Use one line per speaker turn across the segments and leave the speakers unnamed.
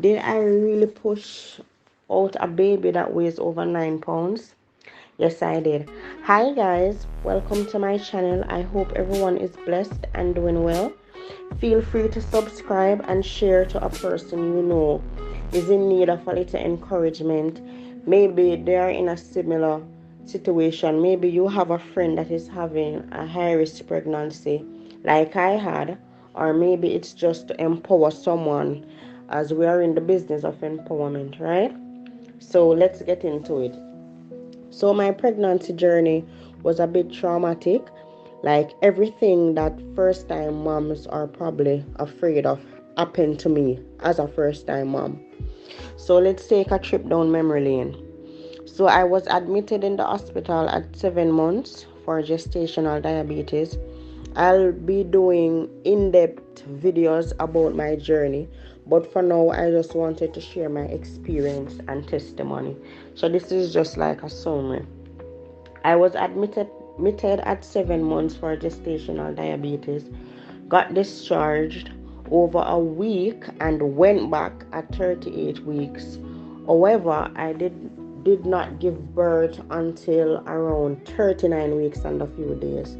Did I really push out a baby that weighs over 9 pounds? Yes, I did. Hi, guys. Welcome to my channel. I hope everyone is blessed and doing well. Feel free to subscribe and share to a person you know is in need of a little encouragement. Maybe they are in a similar situation. Maybe you have a friend that is having a high risk pregnancy, like I had, or maybe it's just to empower someone, as we are in the business of empowerment, right? So let's get into it. So my pregnancy journey was a bit traumatic, like everything that first time moms are probably afraid of happened to me as a first time mom. So let's take a trip down memory lane. So I was admitted in the hospital at 7 months for gestational diabetes. I'll be doing in-depth videos about my journey, but for now I just wanted to share my experience and testimony. So this is just like a summary. I was admitted at 7 months for gestational diabetes, got discharged over a week and went back at 38 weeks. However, I did not give birth until around 39 weeks and a few days.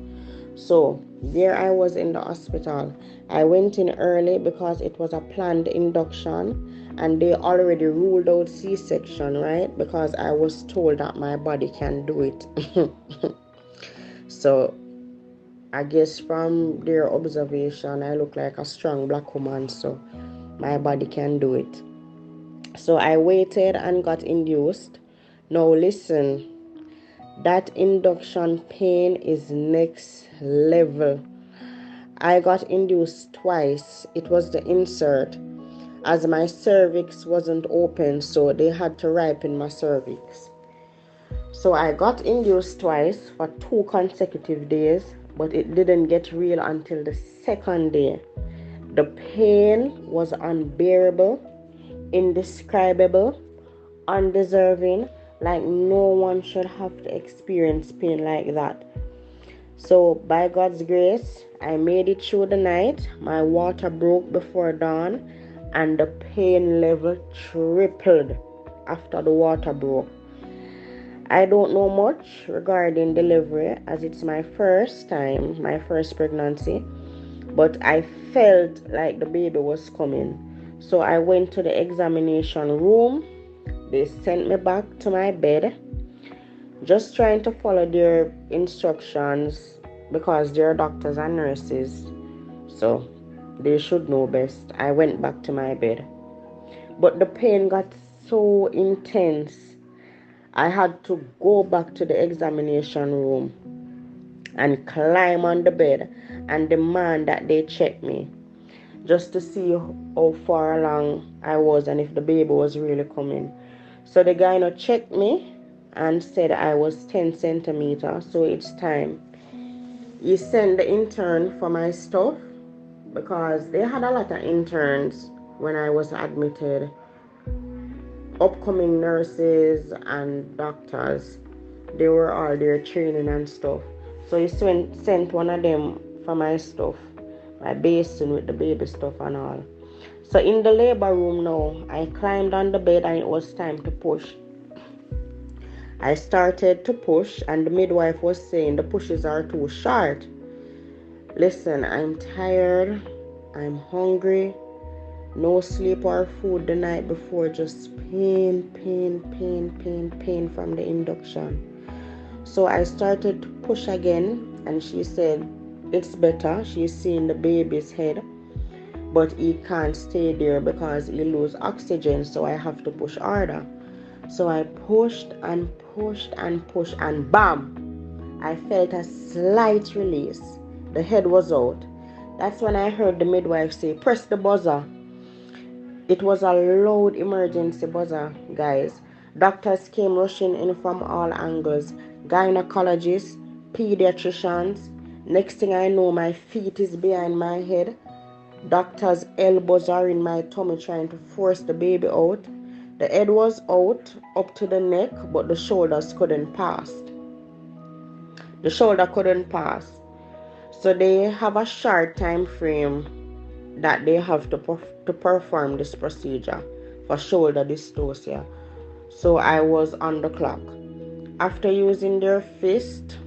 So there I was in the hospital. I went in early because it was a planned induction and they already ruled out C-section, right? Because I was told that my body can do it. So I guess from their observation, I look like a strong black woman, so my body can do it. So I waited and got induced. Now listen, that induction pain is next level. I got induced twice. It was the insert, as my cervix wasn't open, so they had to ripen my cervix. So I got induced twice for 2 consecutive days, but it didn't get real until the second day. The pain was unbearable, indescribable, undeserving, like no one should have to experience pain like that. So by God's grace, I made it through the night. My water broke before dawn and the pain level tripled after the water broke. I don't know much regarding delivery as it's my first time, my first pregnancy, but I felt like the baby was coming. So I went to the examination room. They sent me back to my bed, just trying to follow their instructions because they're doctors and nurses. So they should know best. I went back to my bed. But the pain got so intense. I had to go back to the examination room and climb on the bed and demand that they check me just to see how far along I was and if the baby was really coming. So the guy checked me and said I was 10 centimeters, so it's time. He sent the intern for my stuff because they had a lot of interns when I was admitted, upcoming nurses and doctors. They were all there training and stuff. So he sent one of them for my stuff, my basin with the baby stuff and all. So in the labor room now, I climbed on the bed and it was time to push. I started to push and the midwife was saying the pushes are too short. Listen, I'm tired, I'm hungry, no sleep or food the night before, just pain from the induction. So I started to push again and she said it's better. She's seeing the baby's head, but he can't stay there because he lose oxygen, so I have to push harder. So I pushed and bam! I felt a slight release. The head was out. That's when I heard the midwife say, press the buzzer. It was a loud emergency buzzer, guys. Doctors came rushing in from all angles. Gynecologists, pediatricians. Next thing I know, my feet is behind my head. Doctors' elbows are in my tummy trying to force the baby out. The head was out up to the neck, but the shoulders couldn't pass. The shoulder couldn't pass. So they have a short time frame that they have to perform this procedure. for shoulder dystocia. So I was on the clock. After using their fist,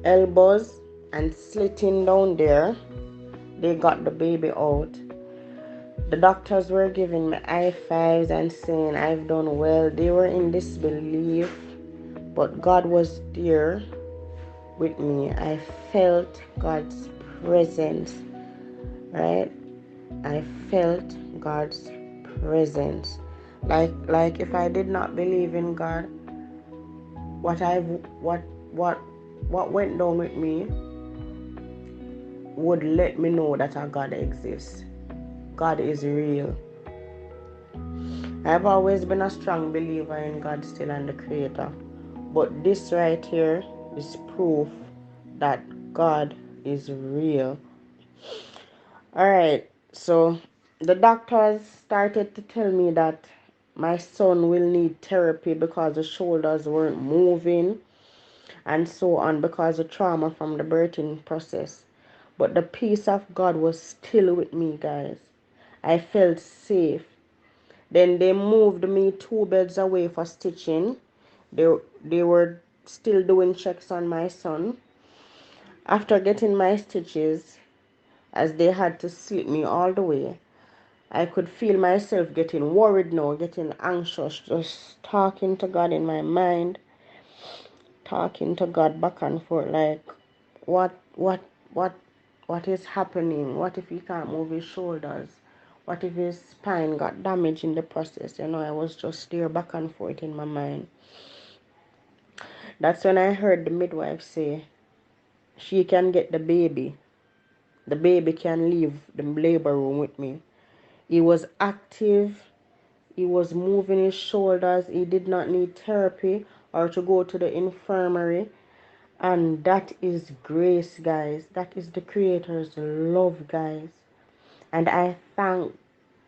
elbows, and slitting down there, they got the baby out. The doctors were giving me high fives and saying I've done well. They were in disbelief, but God was there with me. I felt God's presence, right? I felt God's presence. Like if I did not believe in God, what I what went down with me would let me know that a God exists. God is real. I've always been a strong believer in God still and the Creator. But this right here is proof that God is real. Alright, so the doctors started to tell me that my son will need therapy because the shoulders weren't moving and so on because of trauma from the birthing process. But the peace of God was still with me, guys. I felt safe. Then they moved me 2 beds away for stitching. They were still doing checks on my son. After getting my stitches, as they had to slip me all the way, I could feel myself getting worried now, getting anxious, just talking to God in my mind, talking to God back and forth, like, what, what, what, what is happening? What if he can't move his shoulders? What if his spine got damaged in the process? I was just there back and forth in my mind. That's when I heard the midwife say, she can get the baby. The baby can leave the labor room with me. He was active. He was moving his shoulders. He did not need therapy or to go to the infirmary. And that is grace, guys. That is the Creator's love, guys. And I thank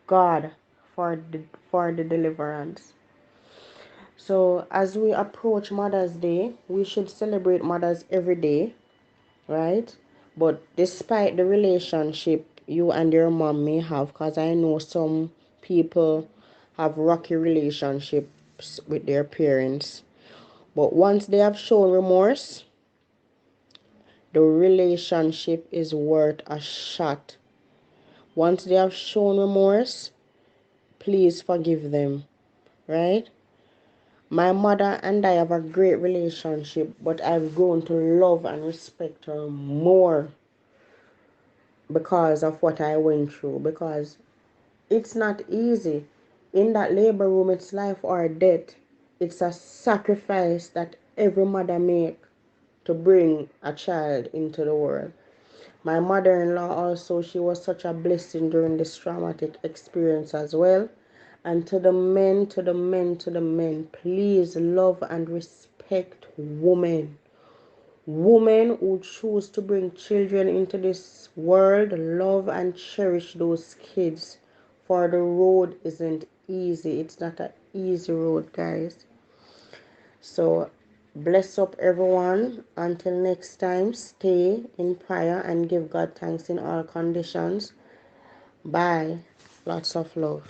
God for the deliverance. So as we approach Mother's Day, we should celebrate mothers every day, right? But despite the relationship you and your mom may have, because I know some people have rocky relationships with their parents, but once they have shown remorse, the relationship is worth a shot. Once they have shown remorse, please forgive them, right? My mother and I have a great relationship, but I've grown to love and respect her more because of what I went through. Because it's not easy. In that labor room, it's life or death. It's a sacrifice that every mother make to bring a child into the world. My mother-in-law also, she was such a blessing during this traumatic experience as well. And to the men, to the men, to the men, please love and respect women. Women who choose to bring children into this world, love and cherish those kids. For the road isn't easy. It's not an easy road, guys. So bless up everyone. Until next time, stay in prayer and give God thanks in all conditions. Bye. Lots of love.